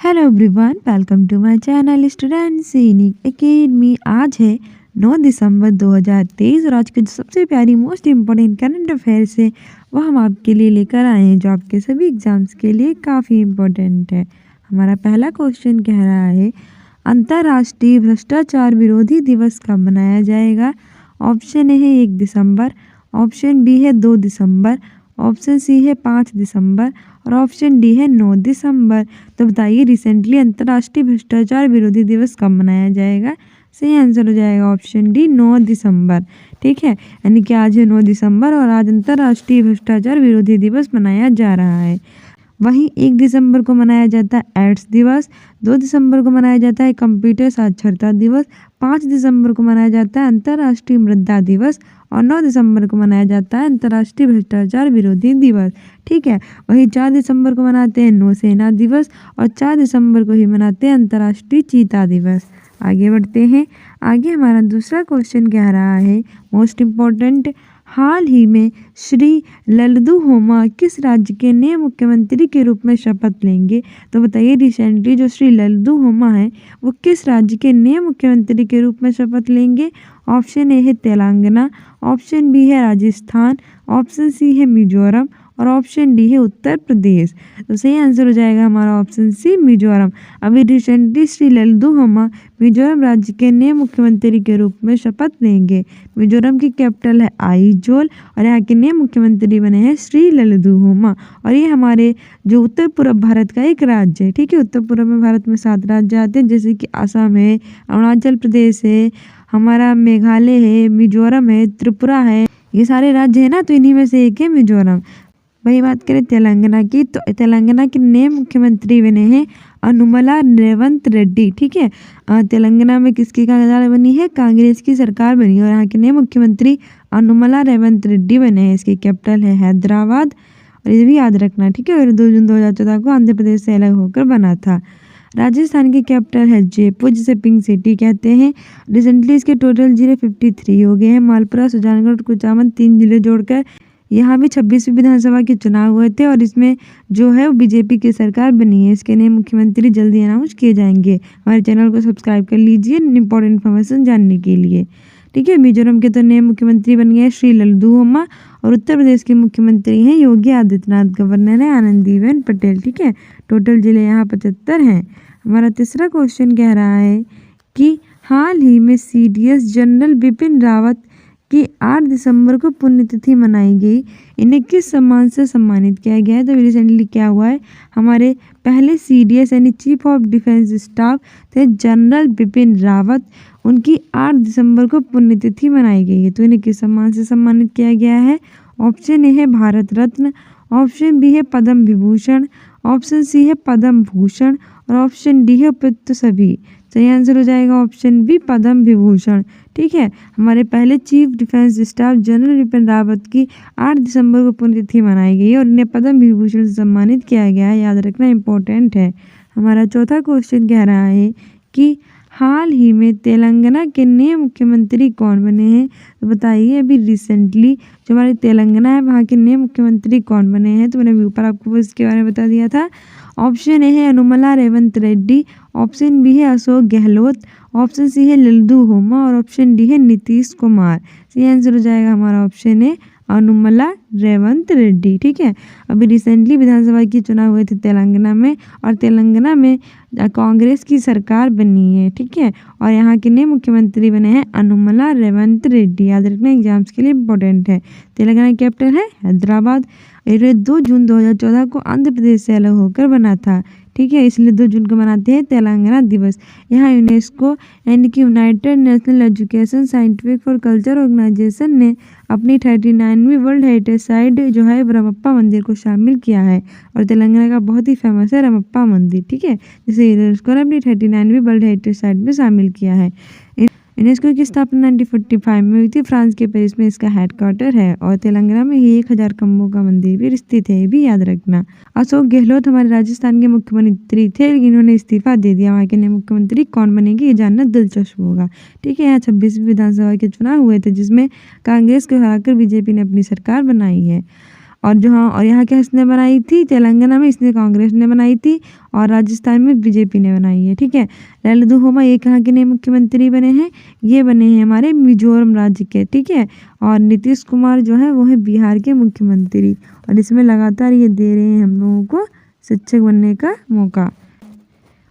Hello everyone, welcome to my channel student Sainik academy. आज है 9 दिसंबर 2023 और आज की जो सबसे प्यारी मोस्ट इम्पोर्टेंट करंट अफेयर्स है वो हम आपके लिए लेकर आए हैं, जो आपके सभी एग्जाम्स के लिए काफ़ी इम्पोर्टेंट है। हमारा पहला क्वेश्चन कह रहा है, अंतर्राष्ट्रीय भ्रष्टाचार विरोधी दिवस कब मनाया जाएगा? ऑप्शन ए है 1 दिसंबर, ऑप्शन बी है 2 दिसंबर, ऑप्शन सी है 5 दिसंबर और ऑप्शन डी है 9 दिसंबर। तो बताइए रिसेंटली अंतर्राष्ट्रीय भ्रष्टाचार विरोधी दिवस कब मनाया जाएगा? सही आंसर हो जाएगा ऑप्शन डी 9 दिसंबर। ठीक है, यानी कि आज है 9 दिसंबर और आज अंतर्राष्ट्रीय भ्रष्टाचार विरोधी दिवस मनाया जा रहा है। वहीं 1 दिसंबर को मनाया जाता है एड्स दिवस, 2 दिसंबर को मनाया जाता है कंप्यूटर साक्षरता दिवस, 5 दिसंबर को मनाया जाता है अंतर्राष्ट्रीय मृदा दिवस और 9 दिसंबर को मनाया जाता है अंतर्राष्ट्रीय भ्रष्टाचार विरोधी दिवस। ठीक है, वहीं 4 दिसंबर को मनाते हैं नौसेना दिवस और 4 दिसंबर को ही मनाते हैं अंतर्राष्ट्रीय चीता दिवस। आगे बढ़ते हैं। आगे हमारा दूसरा क्वेश्चन कह रहा है, मोस्ट इम्पोर्टेंट, हाल ही में श्री लल्दू होमा किस राज्य के नए मुख्यमंत्री के रूप में शपथ लेंगे? तो बताइए रिसेंटली जो श्री लल्दू होमा है वो किस राज्य के नए मुख्यमंत्री के रूप में शपथ लेंगे? ऑप्शन ए है तेलंगाना, ऑप्शन बी है राजस्थान, ऑप्शन सी है मिजोरम और ऑप्शन डी है उत्तर प्रदेश। तो सही आंसर हो जाएगा हमारा ऑप्शन सी मिजोरम। अभी रिसेंटली श्री लल्दू होमा मिजोरम राज्य के नए मुख्यमंत्री के रूप में शपथ लेंगे। मिजोरम की कैपिटल है आइजोल और यहाँ के नए मुख्यमंत्री बने हैं श्री लल्दू होमा। और ये हमारे जो उत्तर पूर्व भारत का एक राज्य है। ठीक है, उत्तर पूर्व में भारत में 7 राज्य आते हैं, जैसे कि असम है, अरुणाचल प्रदेश है, हमारा मेघालय है, मिजोरम है, त्रिपुरा है, ये सारे राज्य है ना, तो इन्हीं में से एक है मिजोरम। वही बात करें तेलंगाना की, तो तेलंगाना के नए मुख्यमंत्री बने हैं अनुमला रेवंत रेड्डी। ठीक है, तेलंगाना में किसकी सरकार बनी है? कांग्रेस की सरकार बनी है और यहाँ के नए मुख्यमंत्री अनुमला रेवंत रेड्डी बने हैं। इसकी कैपिटल है हैदराबाद और ये भी याद रखना। ठीक है, और 2 जून 2014 को आंध्र प्रदेश से अलग होकर बना था। राजस्थान की कैपिटल है जयपुर, जिसे पिंक सिटी कहते हैं। रिसेंटली इसके टोटल जिले 53 हो गए हैं। मालपुरा, सुजानगढ़, कुचामन 3 जिले जोड़कर यहाँ भी 26वीं विधानसभा के चुनाव हुए थे और इसमें जो है वो बीजेपी की सरकार बनी है। इसके नए मुख्यमंत्री जल्दी अनाउंस किए जाएंगे। हमारे चैनल को सब्सक्राइब कर लीजिए इंपॉर्टेंट इन्फॉर्मेशन जानने के लिए। ठीक है, मिजोरम के तो नए मुख्यमंत्री बन गए श्री लल्दू होमा और उत्तर प्रदेश के मुख्यमंत्री हैं योगी आदित्यनाथ, गवर्नर है आनंदीबेन पटेल। ठीक है, टोटल जिले यहाँ 75 हैं। हमारा तीसरा क्वेश्चन कह रहा है कि हाल ही में सीडीएस जनरल बिपिन रावत की 8 दिसंबर को पुण्यतिथि मनाई गई। इन्हें किस सम्मान से सम्मानित किया गया है? तो रिसेंटली क्या हुआ है, हमारे पहले सीडीएस यानी चीफ ऑफ डिफेंस स्टाफ थे जनरल बिपिन रावत, उनकी 8 दिसंबर को पुण्यतिथि मनाई गई है। तो इन्हें किस सम्मान से सम्मानित किया गया है? ऑप्शन ए है भारत रत्न, ऑप्शन बी है पद्म विभूषण, ऑप्शन सी है पद्म भूषण और ऑप्शन डी है उपयुक्त सभी। सही आंसर हो जाएगा ऑप्शन बी पद्म विभूषण। ठीक है, हमारे पहले chief defence staff general Bipin Rawat की 8 दिसंबर को पुण्यतिथि मनाई गई और इन्हें पद्म विभूषण से सम्मानित किया गया है। याद रखना इंपॉर्टेंट है। हमारा चौथा क्वेश्चन कह रहा है कि हाल ही में तेलंगाना के नए मुख्यमंत्री कौन बने हैं? तो बताइए अभी रिसेंटली जो हमारे तेलंगाना है वहाँ के नए मुख्यमंत्री कौन बने हैं? तो मैंने अभी ऊपर आपको इसके बारे में बता दिया था। ऑप्शन ए है अनुमला रेवंत रेड्डी, ऑप्शन बी है अशोक गहलोत, ऑप्शन सी है लल्दू होमा और ऑप्शन डी है नीतीश कुमार। सही आंसर हो जाएगा हमारा ऑप्शन ए अनुमला रेवंत रेड्डी। ठीक है, अभी रिसेंटली विधानसभा के चुनाव हुए थे तेलंगाना में और तेलंगाना में कांग्रेस की सरकार बनी है। ठीक है, और यहाँ के नए मुख्यमंत्री बने हैं अनुमला रेवंत रेड्डी। याद रखना एग्जाम्स के लिए इम्पोर्टेंट है। तेलंगाना की कैपिटल है हैदराबाद। ये 2 जून 2014 को आंध्र प्रदेश से अलग होकर बना था। ठीक है, इसलिए 2 जून को मनाते हैं तेलंगाना दिवस। यहाँ यूनेस्को यानी कि यूनाइटेड नेशनल एजुकेशन साइंटिफिक और कल्चर ऑर्गेनाइजेशन ने अपनी 39वीं वर्ल्ड हेरिटेज साइट जो है रमप्पा मंदिर को शामिल किया है और तेलंगाना का बहुत ही फेमस है रमप्पा मंदिर। ठीक है, जिसे यूनेस्को ने अपनी 39वीं वर्ल्ड हेरिटेज साइट में शामिल किया है। यूनेस्को की स्थापना 1945 में हुई थी। फ्रांस के पेरिस में इसका हेडक्वार्टर है और तेलंगाना में ही 1000 खम्भों का मंदिर भी स्थित है, ये भी याद रखना। अशोक गहलोत हमारे राजस्थान के मुख्यमंत्री थे, लेकिन इन्होंने इस्तीफा दे दिया। वहाँ के नए मुख्यमंत्री कौन बनेंगे ये जानना दिलचस्प होगा। ठीक है, यहाँ 26वीं विधानसभा के चुनाव हुए थे जिसमें कांग्रेस को हराकर बीजेपी ने अपनी सरकार बनाई है। और और यहाँ क्या इसने बनाई थी, तेलंगाना में इसने कांग्रेस ने बनाई थी और राजस्थान में बीजेपी ने बनाई है। ठीक है, ललित होमा ये कहाँ के नए मुख्यमंत्री बने हैं, ये बने हैं हमारे मिजोरम राज्य के। ठीक है, और नीतीश कुमार जो है वो है बिहार के मुख्यमंत्री, और इसमें लगातार ये दे रहे हैं हम लोगों को शिक्षक बनने का मौका।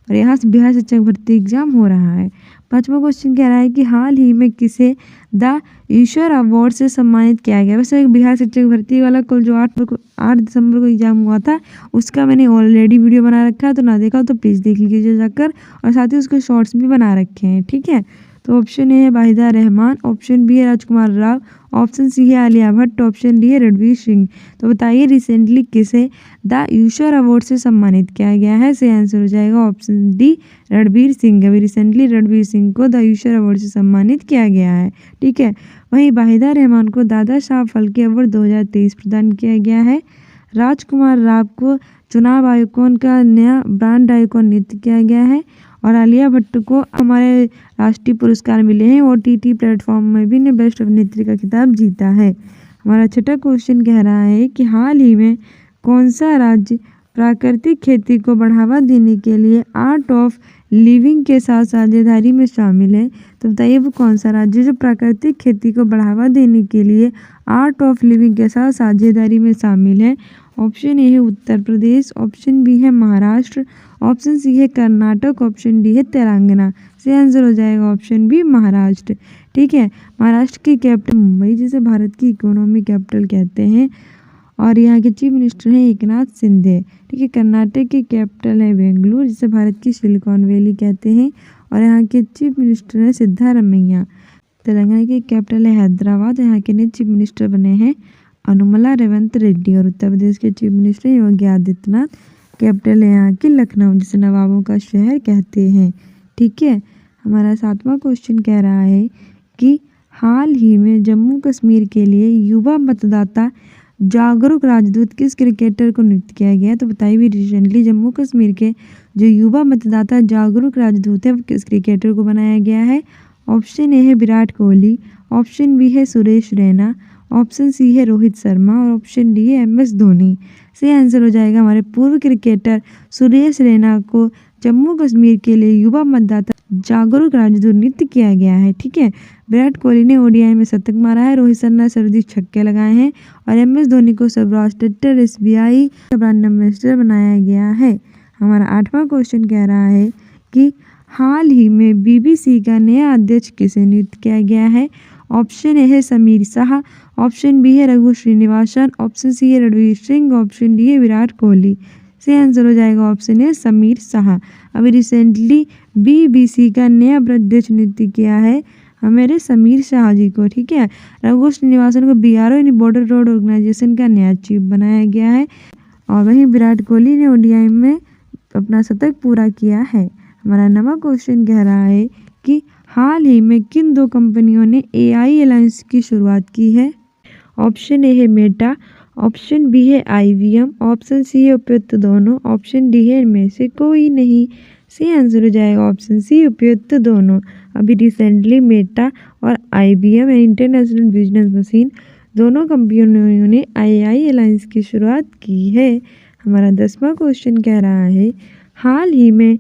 और यहाँ से बिहार शिक्षक भर्ती एग्जाम हो रहा है। 5वां क्वेश्चन कह रहा है कि हाल ही में किसे द ईश्वर अवार्ड से सम्मानित किया गया। वैसे बिहार शिक्षक भर्ती वाला कल जो 8 दिसंबर को एग्जाम हुआ था उसका मैंने ऑलरेडी वीडियो बना रखा है, तो ना देखा तो प्लीज़ देख लीजिए जाकर, और साथ ही उसके शॉर्ट्स भी बना रखे हैं। ठीक है, तो ऑप्शन ए है वाहिदा रहमान, ऑप्शन बी है राजकुमार राव, ऑप्शन सी है आलिया भट्ट, ऑप्शन डी है रणवीर सिंह। तो बताइए रिसेंटली किसे द ईश्वर अवार्ड से सम्मानित किया गया है। से आंसर हो जाएगा ऑप्शन डी रणवीर सिंह। अभी रिसेंटली रणवीर सिंह को द ईश्वर अवार्ड से सम्मानित किया गया है। ठीक है, वहीं वाहिदा रहमान को दादा साहब फाल्के अवार्ड 2023 प्रदान किया गया है। राजकुमार राव को चुनाव आइकॉन का नया ब्रांड आइकॉन नियुक्त किया गया है, और आलिया भट्ट को हमारे राष्ट्रीय पुरस्कार मिले हैं। OTT प्लेटफॉर्म में भी ने बेस्ट अभिनेत्री का खिताब जीता है। हमारा 6वां क्वेश्चन कह रहा है कि हाल ही में कौन सा राज्य प्राकृतिक खेती को बढ़ावा देने के लिए आर्ट ऑफ लिविंग के साथ साझेदारी में शामिल है। तो बताइए वो कौन सा राज्य जो प्राकृतिक खेती को बढ़ावा देने के लिए आर्ट ऑफ लिविंग के साथ साझेदारी में शामिल है। ऑप्शन ए है उत्तर प्रदेश, ऑप्शन बी है महाराष्ट्र, ऑप्शन सी है कर्नाटक, ऑप्शन डी है तेलंगाना। से आंसर हो जाएगा ऑप्शन बी महाराष्ट्र। ठीक है, महाराष्ट्र की कैपिटल मुंबई, जिसे भारत की इकोनॉमी कैपिटल कहते हैं, और यहाँ के चीफ मिनिस्टर हैं एकनाथ शिंदे। ठीक है, कर्नाटक की कैपिटल है बेंगलुरु, जिसे भारत की सिलिकॉन वैली कहते हैं, और यहाँ के चीफ मिनिस्टर हैं सिद्धारमैया। तेलंगाना की कैपिटल है हैदराबाद, यहाँ के नए चीफ मिनिस्टर बने हैं अनुमला रेवंत रेड्डी, और उत्तर प्रदेश के chief minister Yogi Adityanath. Capital है यहाँ की लखनऊ, जिसे नवाबों का शहर कहते हैं। ठीक है, हमारा 7वां क्वेश्चन कह रहा है कि हाल ही में जम्मू कश्मीर के लिए युवा मतदाता जागरूक राजदूत किस क्रिकेटर को नियुक्त किया गया। तो बताइए भी रिसेंटली जम्मू कश्मीर के जो युवा मतदाता जागरूक राजदूत है वो किस क्रिकेटर को बनाया गया है। ऑप्शन ए है विराट कोहली, ऑप्शन बी है सुरेश रैना, ऑप्शन सी है रोहित शर्मा, और ऑप्शन डी है MS धोनी। से आंसर हो जाएगा हमारे पूर्व क्रिकेटर सुरेश रैना को जम्मू कश्मीर के लिए युवा मतदाता जागरूक राजदूत नियुक्त किया गया है। ठीक है, विराट कोहली ने ODI में शतक मारा है, रोहित शर्मा सर्वाधिक छक्के लगाए हैं, और MS धोनी को सौराष्ट्र SBI का ब्रांड एम्बेसडर बनाया गया है। हमारा 8वां क्वेश्चन कह रहा है कि हाल ही में BBC का नया अध्यक्ष किसे नियुक्त किया गया है। ऑप्शन ए है समीर शाह, ऑप्शन बी है रघु श्रीनिवासन, ऑप्शन सी है रणवीर सिंह, ऑप्शन डी है विराट कोहली। से आंसर हो जाएगा ऑप्शन ए समीर शाह। अभी रिसेंटली BBC का नया अध्यक्ष नियुक्त किया है हमारे समीर शाह जी को। ठीक है, रघु श्रीनिवासन को BRO यानी बॉर्डर रोड ऑर्गेनाइजेशन का नया चीफ बनाया गया है, और वहीं विराट कोहली ने ODI में अपना शतक पूरा किया है। हमारा 9वां क्वेश्चन कह रहा है कि हाल ही में किन 2 कंपनियों ने AI अलायंस की शुरुआत की है। ऑप्शन ए है मेटा, ऑप्शन बी है IBM, ऑप्शन सी है उपयुक्त दोनों, ऑप्शन डी है इनमें से कोई नहीं। से आंसर हो जाएगा ऑप्शन सी उपयुक्त दोनों। अभी रिसेंटली मेटा और IBM इंटरनेशनल बिजनेस मशीन दोनों कंपनियों ने AI अलायंस की शुरुआत की है। हमारा 10वां क्वेश्चन कह रहा है हाल ही में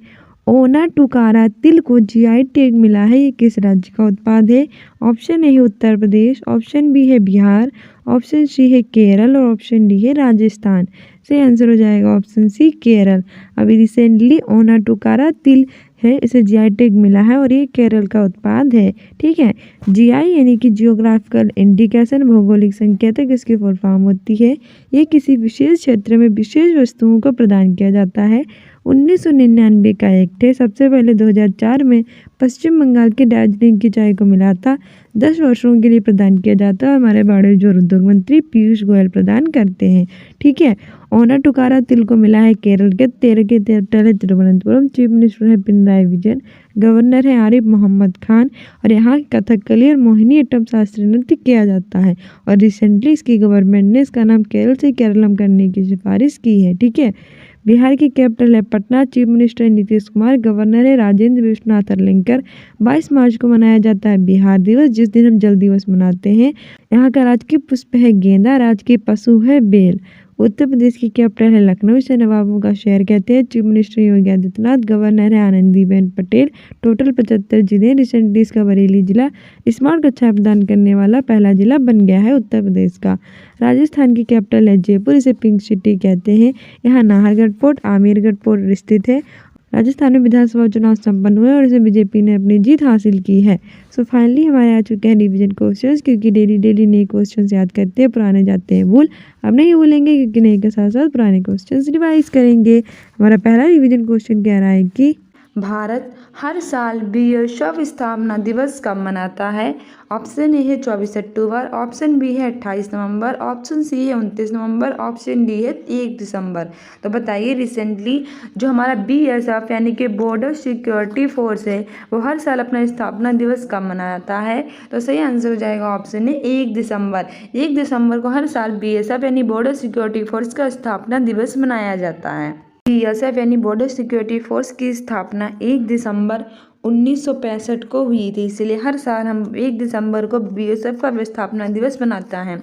ओना टुकारा तिल को GI टैग मिला है, ये किस राज्य का उत्पाद है। ऑप्शन ए है उत्तर प्रदेश, ऑप्शन बी है बिहार, ऑप्शन सी है केरल, और ऑप्शन डी है राजस्थान। से आंसर हो जाएगा ऑप्शन सी केरल। अभी रिसेंटली ओना टुकारा तिल है, इसे GI टैग मिला है, और ये केरल का उत्पाद है। ठीक है, GI यानी कि जियोग्राफिकल इंडिकेशन, भौगोलिक संकेतक इसकी फुल फॉर्म होती है। ये किसी विशेष क्षेत्र में विशेष वस्तुओं को प्रदान किया जाता है। 1999 का एक्ट है। सबसे पहले 2004 में पश्चिम बंगाल के दार्जिलिंग की चाय को मिला था। 10 वर्षों के लिए प्रदान किया जाता है। हमारे वाणिज्य और उद्योग मंत्री पीयूष गोयल प्रदान करते हैं। ठीक है, ओना टुकारा तिल को मिला है केरल के 13 के कैपिटल है तिरुवनंतपुरम। चीफ मिनिस्टर है पिनराई विजयन, गवर्नर है आरिफ मोहम्मद खान, और यहाँ कथकली और मोहिनी अट्टम शास्त्रीय नृत्य किया जाता है। और रिसेंटली इसकी गवर्नमेंट ने इसका नाम केरल से केरलम करने की सिफारिश की है। ठीक है, बिहार की कैपिटल है पटना। चीफ मिनिस्टर है नीतीश कुमार। गवर्नर है राजेंद्र विश्वनाथ अरलेकर। 22 मार्च को मनाया जाता है बिहार दिवस, जिस दिन हम जल दिवस मनाते हैं। यहाँ का राजकीय पुष्प है गेंदा। राजकीय पशु है बैल। उत्तर प्रदेश की कैपिटल है लखनऊ। इसे नवाबों का शहर कहते हैं। Chief minister Yogi Adityanath. Governor है आनंदीबेन पटेल। टोटल 75 जिले। रिसेंटली इसका बरेली जिला स्मार्ट कक्षा प्रदान करने वाला पहला जिला बन गया है उत्तर प्रदेश का। राजस्थान की कैपिटल है जयपुर। इसे पिंक सिटी कहते हैं। यहाँ नाहरगढ़ पोर्ट, आमेरगढ़ पोर्ट स्थित है। राजस्थान में विधानसभा चुनाव संपन्न हुए और इसमें बीजेपी ने अपनी जीत हासिल की है। सो फाइनली हमारे आ चुके हैं रिवीजन क्वेश्चंस, क्योंकि डेली नए क्वेश्चंस याद करते हैं, पुराने जाते हैं भूल। अब नहीं भूलेंगे, क्योंकि नए के साथ साथ पुराने क्वेश्चंस रिवाइज करेंगे। हमारा पहला रिवीजन क्वेश्चन कह रहा है कि भारत हर साल बीएसएफ स्थापना दिवस कब मनाता है? ऑप्शन ए है 24 अक्टूबर, ऑप्शन बी है 28 नवंबर, ऑप्शन सी है 29 नवंबर, ऑप्शन डी है 1 दिसंबर। तो बताइए, रिसेंटली जो हमारा बीएसएफ यानी कि बॉर्डर सिक्योरिटी फोर्स है, वो हर साल अपना स्थापना दिवस कब मनाता है? तो सही आंसर हो जाएगा ऑप्शन है 1 दिसंबर। 1 दिसंबर को हर साल बीएसएफ यानी बॉर्डर सिक्योरिटी फोर्स का स्थापना दिवस मनाया जाता है। बीएसएफ यानी बॉर्डर सिक्योरिटी फोर्स की स्थापना 1 दिसंबर 1965 को हुई थी, इसलिए हर साल हम 1 दिसंबर को बीएसएफ का स्थापना दिवस मनाता है।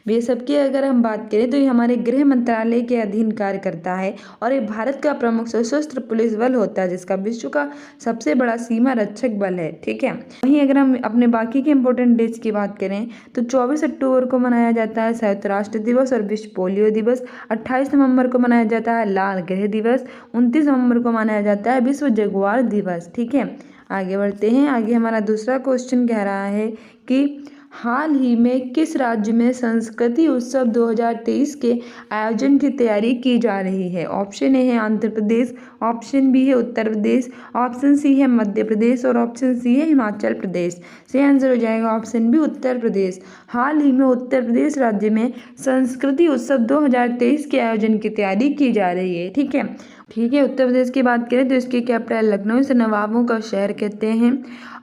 बीएसएफ की अगर हम बात करें तो ये हमारे गृह मंत्रालय के अधीन कार्य करता है और ये भारत का प्रमुख सशस्त्र पुलिस बल होता है, जिसका विश्व का सबसे बड़ा सीमा रक्षक बल है। ठीक है, वहीं अगर हम अपने बाकी के इंपॉर्टेंट डेज की बात करें तो 24 अक्टूबर को मनाया जाता है संयुक्त राष्ट्र दिवस और विश्व पोलियो दिवस। 28 नवंबर को मनाया जाता है लाल ग्रह दिवस। 29 नवंबर को मनाया जाता है विश्व जगुआर दिवस। ठीक है, आगे बढ़ते हैं। आगे हमारा दूसरा क्वेश्चन कह रहा है कि हाल ही में किस राज्य में संस्कृति उत्सव 2023 के आयोजन की तैयारी की जा रही है? ऑप्शन ए है आंध्र प्रदेश, ऑप्शन बी है उत्तर प्रदेश, ऑप्शन सी है मध्य प्रदेश और ऑप्शन सी है हिमाचल प्रदेश। सही आंसर हो जाएगा ऑप्शन बी उत्तर प्रदेश। हाल ही में उत्तर प्रदेश राज्य में संस्कृति उत्सव 2023 के आयोजन की तैयारी की जा रही है। ठीक है, उत्तर प्रदेश की बात करें तो इसकी कैपिटल लखनऊ। इसे नवाबों का शहर कहते हैं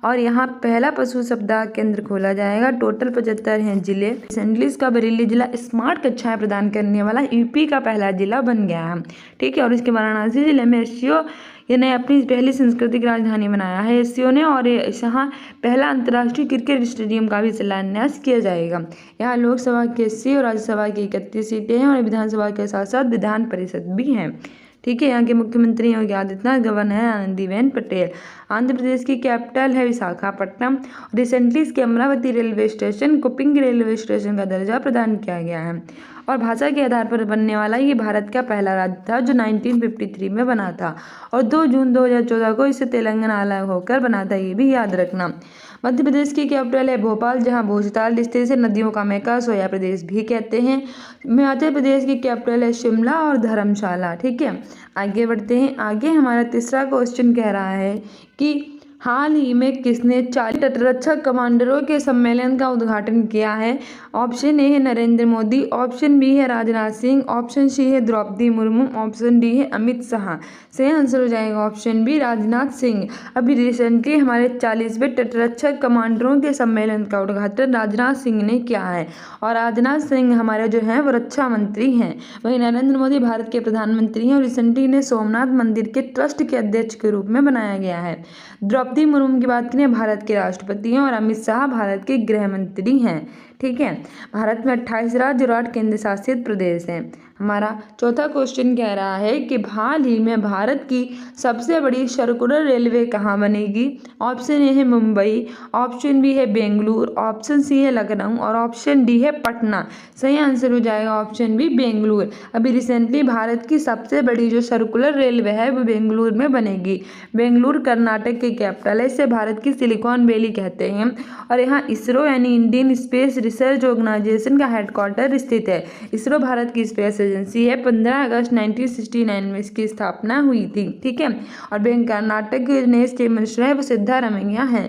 और यहाँ पहला पशु सप्ताह केंद्र खोला जाएगा। टोटल 75 हैं जिले। रिसेंटली इसका बरेली जिला स्मार्ट कक्षाएं प्रदान करने वाला यूपी का पहला जिला बन गया है। ठीक है, और इसके वाराणसी जिले में एससीओ ने अपनी पहली सांस्कृतिक राजधानी बनाया है एससीओ ने, और यहाँ पहला अंतर्राष्ट्रीय क्रिकेट स्टेडियम का भी शिलान्यास किया जाएगा। यहाँ लोकसभा की 80 और राज्यसभा की 31 सीटें हैं और विधानसभा के साथ साथ विधान परिषद भी हैं। ठीक है, यहाँ के मुख्यमंत्री योगी आदित्यनाथ, गवर्नर है आनंदीबेन पटेल। आंध्र प्रदेश की कैपिटल है विशाखापट्टनम। रिसेंटली इसके अमरावती रेलवे स्टेशन को पिंक रेलवे स्टेशन का दर्जा प्रदान किया गया है और भाषा के आधार पर बनने वाला ये भारत का पहला राज्य था जो 1953 में बना था और 2 जून 2014 को इसे तेलंगाना अलग होकर बना था, ये भी याद रखना। मध्य प्रदेश की कैपिटल है भोपाल, जहाँ भोजताल स्थित है नदियों का मैका सोया प्रदेश भी कहते हैं। हिमाचल प्रदेश की कैपिटल है शिमला और धर्मशाला। ठीक है, आगे बढ़ते हैं। आगे हमारा तीसरा क्वेश्चन कह रहा है कि हाल ही में किसने 40 तटरक्षक कमांडरों के सम्मेलन का उद्घाटन किया है? ऑप्शन ए है नरेंद्र मोदी, ऑप्शन बी है राजनाथ सिंह, ऑप्शन सी है द्रौपदी मुर्मू, ऑप्शन डी है अमित शाह। सही आंसर हो जाएगा ऑप्शन बी राजनाथ सिंह। अभी रिसेंटली हमारे 40वें तटरक्षक कमांडरों के सम्मेलन का उद्घाटन राजनाथ सिंह ने किया है और राजनाथ सिंह हमारे जो हैं वो रक्षा मंत्री हैं। वहीं नरेंद्र मोदी भारत के प्रधानमंत्री हैं और रिसेंटली इन्हें सोमनाथ मंदिर के ट्रस्ट के अध्यक्ष के रूप में बनाया गया है। द्रौपदी मुर्मू की बात करें भारत के राष्ट्रपति हैं और अमित शाह भारत के गृह मंत्री हैं। ठीक है, भारत में 28 राज्य और 8 केंद्र शासित प्रदेश हैं। हमारा चौथा क्वेश्चन कह रहा है कि हाल ही में भारत की सबसे बड़ी सर्कुलर रेलवे कहाँ बनेगी? ऑप्शन ए है मुंबई, ऑप्शन बी है बेंगलुरु, ऑप्शन सी है लखनऊ और ऑप्शन डी है पटना। सही आंसर हो जाएगा ऑप्शन बी बेंगलुरु। अभी रिसेंटली भारत की सबसे बड़ी जो सर्कुलर रेलवे है वो बेंगलुरु में बनेगी। बेंगलुरु कर्नाटक की कैपिटल है, इसे भारत की सिलिकॉन वैली कहते हैं और यहाँ इसरो यानी इंडियन स्पेस रिसर्च ऑर्गेनाइजेशन का हेडक्वार्टर स्थित है। इसरो भारत की स्पेस एजेंसी है। 15 अगस्त 1969 में इसकी स्थापना हुई थी। ठीक है, और कर्नाटक के नए चीफ मिनिस्टर है वो सिद्धारमैया हैं।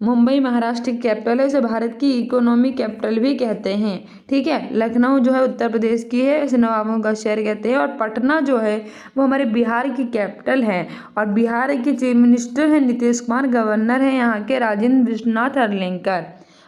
मुंबई महाराष्ट्र की कैपिटल है, इसे भारत की इकोनॉमी कैपिटल भी कहते हैं। ठीक है, लखनऊ जो है उत्तर प्रदेश की है, इसे नवाबों का शहर कहते हैं और पटना जो है वो हमारे बिहार की कैपिटल है और बिहार के चीफ मिनिस्टर हैं नीतीश कुमार, गवर्नर हैं यहाँ के राजेंद्र विश्वनाथ अरलेकर।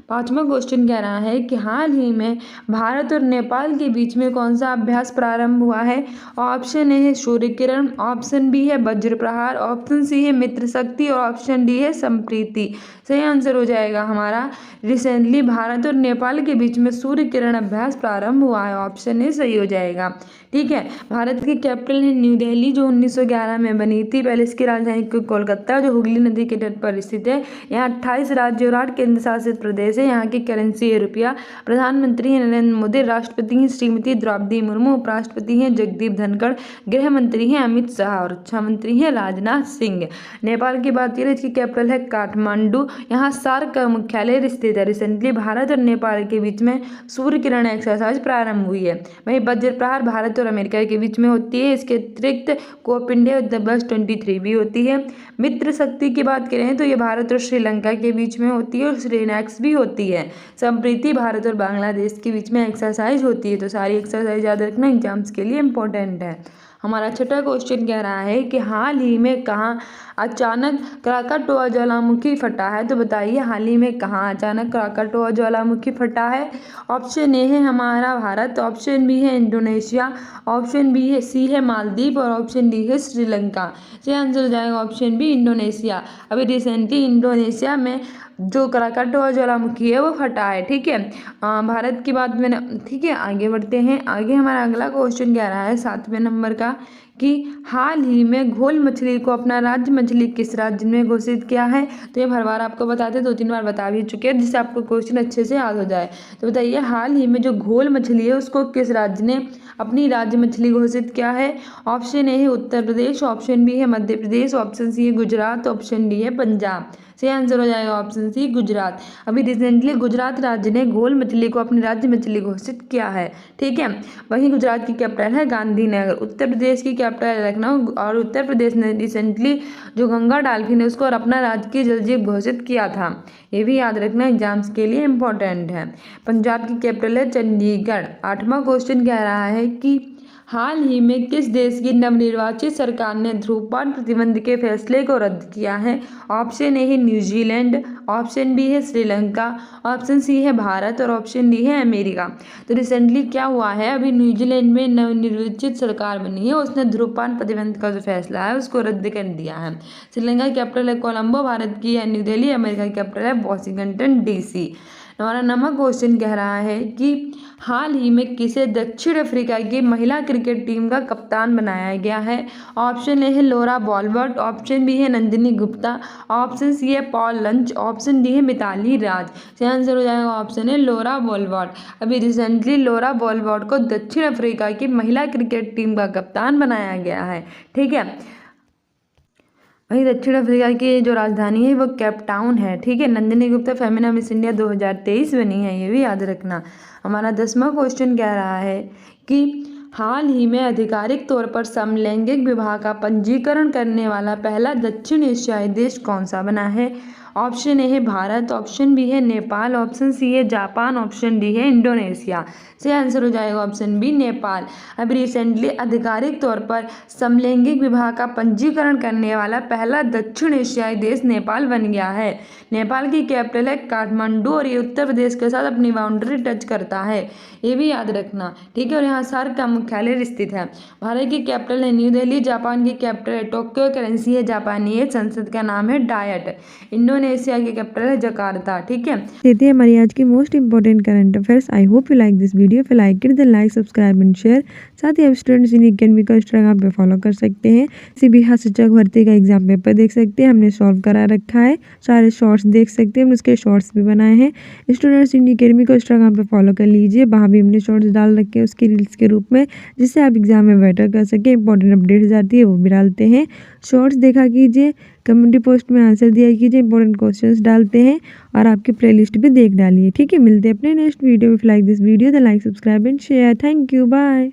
5वां क्वेश्चन कह रहा है कि हाल ही में भारत और नेपाल के बीच में कौन सा अभ्यास प्रारंभ हुआ है। ऑप्शन ए है सूर्य किरण, ऑप्शन बी है वज्र प्रहार, ऑप्शन सी है मित्र शक्ति और ऑप्शन डी है संप्रीति। सही आंसर हो जाएगा हमारा रिसेंटली भारत और नेपाल के बीच में सूर्य किरण अभ्यास प्रारंभ हुआ है। ऑप्शन ए सही हो जाएगा। ठीक है, भारत की कैपिटल है न्यू दिल्ली जो 1911 में बनी थी। पहले इसकी राजधानी कोलकाता जो हुगली नदी के तट पर स्थित है। यहाँ 28 राज्य और 8 केंद्र शासित प्रदेश है। यहाँ की करेंसी है रुपया। प्रधानमंत्री है नरेंद्र मोदी, राष्ट्रपति हैं श्रीमती द्रौपदी मुर्मू, उपराष्ट्रपति हैं जगदीप धनखड़, गृह मंत्री हैं अमित शाह और रक्षा मंत्री हैं राजनाथ सिंह। नेपाल की बात करें, इसकी कैपिटल है काठमांडू। यहाँ सार्क का मुख्यालय स्थित है। रिसेंटली भारत और नेपाल के बीच में सूर्य किरण एक्सरसाइज प्रारंभ हुई है। वहीं वज्र प्रहार भारत और अमेरिका के बीच में होती है। इसके अतिरिक्त कोप इंडिया +23 भी होती है। मित्र शक्ति की बात करें तो ये भारत और श्रीलंका के बीच में होती है और श्रीनेक्स भी होती है। संप्रीति भारत और बांग्लादेश के बीच में एक्सरसाइज होती है। तो सारी एक्सरसाइज याद रखना एग्जाम्स के लिए इम्पोर्टेंट है। हमारा छठा क्वेश्चन कह रहा है कि हाल ही में कहाँ अचानक क्राकाटोआ ज्वालामुखी फटा है। तो बताइए हाल ही में कहाँ अचानक क्राकाटोआ ज्वालामुखी फटा है। ऑप्शन ए है हमारा भारत, ऑप्शन बी है इंडोनेशिया, ऑप्शन बी है सी है मालदीव और ऑप्शन डी है श्रीलंका। सही आंसर हो जाएगा ऑप्शन बी इंडोनेशिया। अभी रिसेंटली इंडोनेशिया में जो क्राकाटोआ ज्वालामुखी है वो फटा है। ठीक है, भारत की बात मैंने, ठीक है आगे बढ़ते हैं। आगे हमारा अगला क्वेश्चन कह रहा है 7वें नंबर का कि हाल ही में घोल मछली को अपना राज्य मछली किस राज्य ने घोषित किया है। तो ये हर बार आपको बताते 2-3 बार बता भी चुके हैं जिससे आपको क्वेश्चन अच्छे से याद हो जाए। तो बताइए हाल ही में जो घोल मछली है उसको किस राज्य ने अपनी राज्य मछली घोषित किया है। ऑप्शन ए है उत्तर प्रदेश, ऑप्शन बी है मध्य प्रदेश, ऑप्शन सी है गुजरात, ऑप्शन डी है पंजाब। सही आंसर हो जाएगा ऑप्शन सी गुजरात। अभी रिसेंटली गुजरात राज्य ने घोल मछली को अपनी राज्य मछली घोषित किया है। ठीक है, वहीं गुजरात की कैपिटल है गांधीनगर। उत्तर प्रदेश की कैपिटल है लखनऊ और उत्तर प्रदेश ने रिसेंटली जो गंगा डॉल्फिन है उसको और अपना राजकीय जलजीव घोषित किया था। ये भी याद रखना एग्जाम्स के लिए इम्पोर्टेंट है। पंजाब की कैपिटल है चंडीगढ़। 8वां क्वेश्चन कह रहा है कि हाल ही में किस देश की नवनिर्वाचित सरकार ने धूम्रपान प्रतिबंध के फैसले को रद्द किया है। ऑप्शन ए है न्यूजीलैंड, ऑप्शन बी है श्रीलंका, ऑप्शन सी है भारत और ऑप्शन डी है अमेरिका। तो रिसेंटली क्या हुआ है, अभी न्यूजीलैंड में नवनिर्वाचित सरकार बनी है, उसने धूम्रपान प्रतिबंध का जो फैसला है उसको रद्द कर दिया है। श्रीलंका की कैपिटल है कोलंबो, भारत की है न्यू दिल्ली, अमेरिका की कैपिटल है वॉशिंगटन DC। हमारा 9वां क्वेश्चन कह रहा है कि हाल ही में किसे दक्षिण अफ्रीका की महिला क्रिकेट टीम का कप्तान बनाया गया है। ऑप्शन ए है लोरा बॉलवर्ट, ऑप्शन बी है नंदिनी गुप्ता, ऑप्शन सी है पॉल लंच, ऑप्शन डी है मिताली राज। सही आंसर हो जाएगा ऑप्शन है लोरा बॉलवर्ट। अभी रिसेंटली लोरा बॉलवर्ट को दक्षिण अफ्रीका की महिला क्रिकेट टीम का कप्तान बनाया गया है। ठीक है, वहीं दक्षिण अफ्रीका की जो राजधानी है वो केप टाउन है। ठीक है, नंदिनी गुप्ता फेमिना मिस इंडिया 2023 बनी है, ये भी याद रखना। हमारा 10वां क्वेश्चन कह रहा है कि हाल ही में आधिकारिक तौर पर समलैंगिक विवाह का पंजीकरण करने वाला पहला दक्षिण एशियाई देश कौन सा बना है। ऑप्शन ए है भारत, ऑप्शन बी है नेपाल, ऑप्शन सी है जापान, ऑप्शन डी है इंडोनेशिया। सही आंसर हो जाएगा ऑप्शन बी नेपाल। अभी रिसेंटली आधिकारिक तौर पर समलैंगिक विवाह का पंजीकरण करने वाला पहला दक्षिण एशियाई देश नेपाल बन गया है। नेपाल की कैपिटल है काठमांडू और ये उत्तर प्रदेश के साथ अपनी बाउंड्री टच करता है, ये भी याद रखना। ठीक है, और यहाँ सार्क का मुख्यालय स्थित है। भारत की कैपिटल है न्यू दिल्ली, जापान की कैपिटल है टोक्यो, करेंसी है जापानी है, संसद का नाम है डायट, इंडोनेशिया की कैपिटल है जकार्ता। ठीक है, ये थी हमारी आज की most important current affairs. I hope you like this video. If you like it then like, subscribe and share. साथ ही आप स्टूडेंट्स इन अकेडमी का इंस्टाग्राम पे फॉलो कर सकते हैं। इसी बिहार शिक्षक भर्ती का एग्जाम पेपर देख सकते हैं, हमने सॉल्व करा रखा है। सारे शॉर्ट्स देख सकते हैं, हमने उसके शॉर्ट्स भी बनाए हैं। स्टूडेंट्स इन अकेडमी को इंस्टाग्राम पे फॉलो कर लीजिए, वहाँ भी हमने शॉर्ट्स डाल रखे हैं उसके रील्स के रूप में, जिससे आप एग्जाम में बेटर कर सके। इंपॉर्टेंट अपडेट्स आती है वो भी डालते हैं। शॉर्ट्स देखा कीजिए, कम्युनिटी पोस्ट में आंसर दिया कीजिए, इंपॉर्टेंट क्वेश्चंस डालते हैं और आपकी प्लेलिस्ट भी देख डालिए। ठीक है, मिलते हैं अपने नेक्स्ट वीडियो में। Like this video the like, subscribe and share. Thank you, bye.